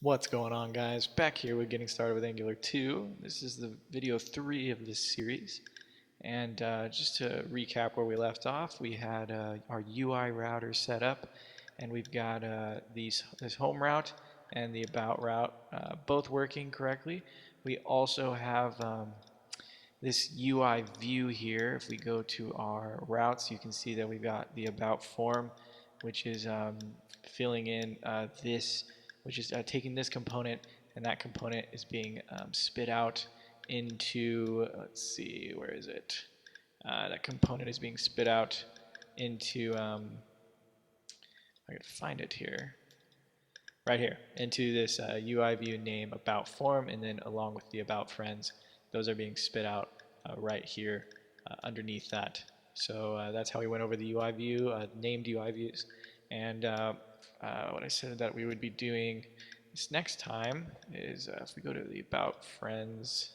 What's going on, guys? Back here with getting started with Angular 2. This is the video 3 of this series. And just to recap where we left off, we had our UI router set up, and we've got this home route and the about route both working correctly. We also have this UI view here. If we go to our routes, you can see that we've got the about form, which is filling in which is taking this component, and that component is being spit out into, let's see, where is it? That component is being spit out into, I can find it here, right here, into this UI view name about form, and then along with the about friends, those are being spit out right here underneath that. So that's how we went over the UI view, named UI views, and what I said that we would be doing this next time is if we go to the about friends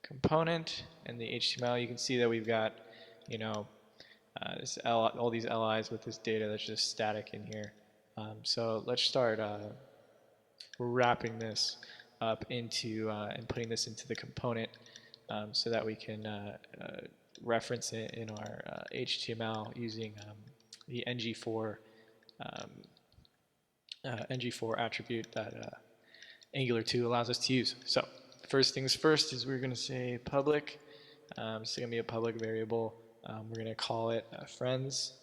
component and the HTML, you can see that we've got, you know, all these LIs with this data that's just static in here. So let's start wrapping this up into and putting this into the component so that we can reference it in our HTML using the ng4 ng4 attribute that Angular 2 allows us to use. So first things first is we're going to say public. It's going to be a public variable. We're going to call it friends.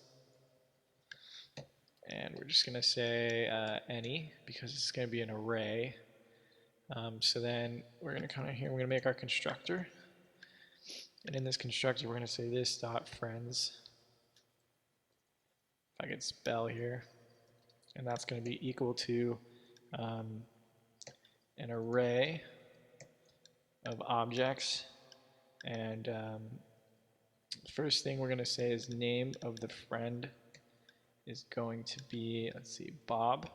And we're just going to say any because it's going to be an array. So then we're going to come in here, we're going to make our constructor. And in this constructor, we're going to say this dot friends. If I could spell here. And that's going to be equal to an array of objects. And first thing we're going to say is name of the friend is going to be, let's see, Bob.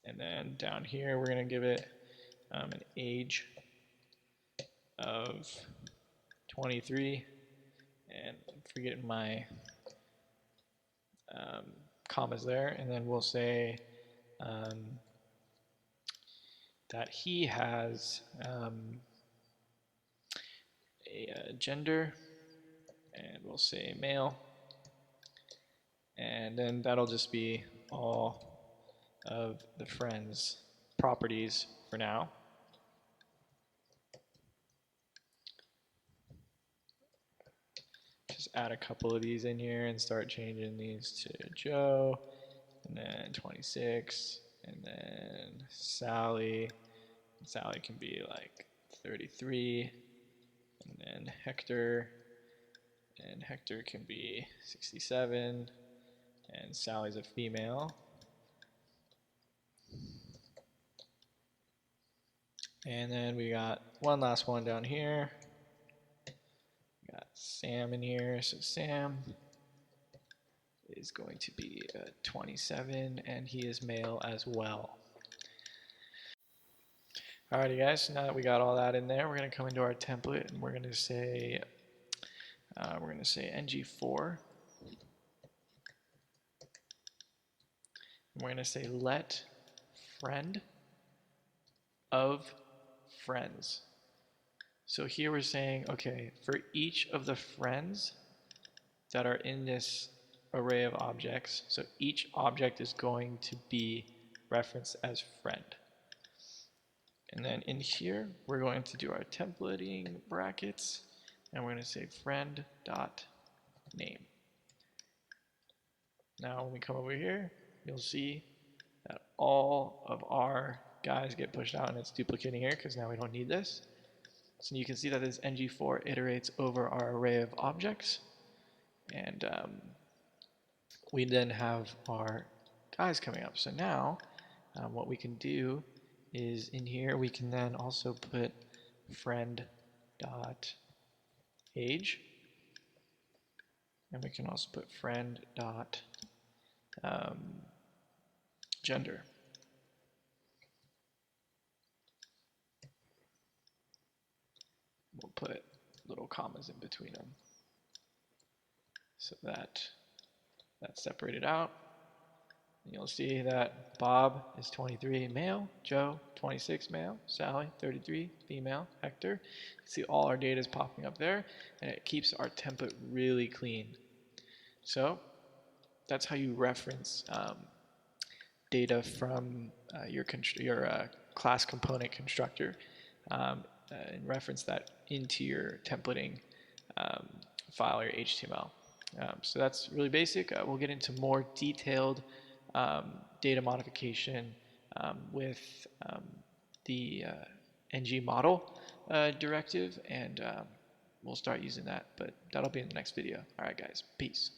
And then down here we're going to give it an age of 23. And I'm forgetting my commas there. And then we'll say that he has a gender, and we'll say male, and then that'll just be all of the friends properties for now. Just add a couple of these in here and start changing these to Joe, and then 26, and then Sally. Sally can be like 33, and then Hector, and Hector can be 67, and Sally's a female. And then we got one last one down here. We got Sam in here, so Sam is going to be 27, and he is male as well. Alrighty guys, so now that we got all that in there, we're going to come into our template and we're going to say ng4. And we're going to say let friend of friends. So here we're saying, okay, for each of the friends that are in this array of objects, so each object is going to be referenced as friend. And then in here, we're going to do our templating brackets, and we're going to say friend dot name. Now when we come over here, you'll see that all of our guys get pushed out, and it's duplicating here because now we don't need this. So you can see that this ng4 iterates over our array of objects, and we then have our guys coming up. So now what we can do is in here we can then also put friend dot age, and we can also put friend dot gender. We'll put little commas in between them so that that's separated out. You'll see that Bob is 23 male, Joe 26 male, Sally 33 female, Hector. See all our data is popping up there, and it keeps our template really clean. So that's how you reference data from your class component constructor and reference that into your templating file or HTML. So that's really basic. We'll get into more detailed data modification with the ng model directive, and we'll start using that, but that'll be in the next video. All right, guys, peace.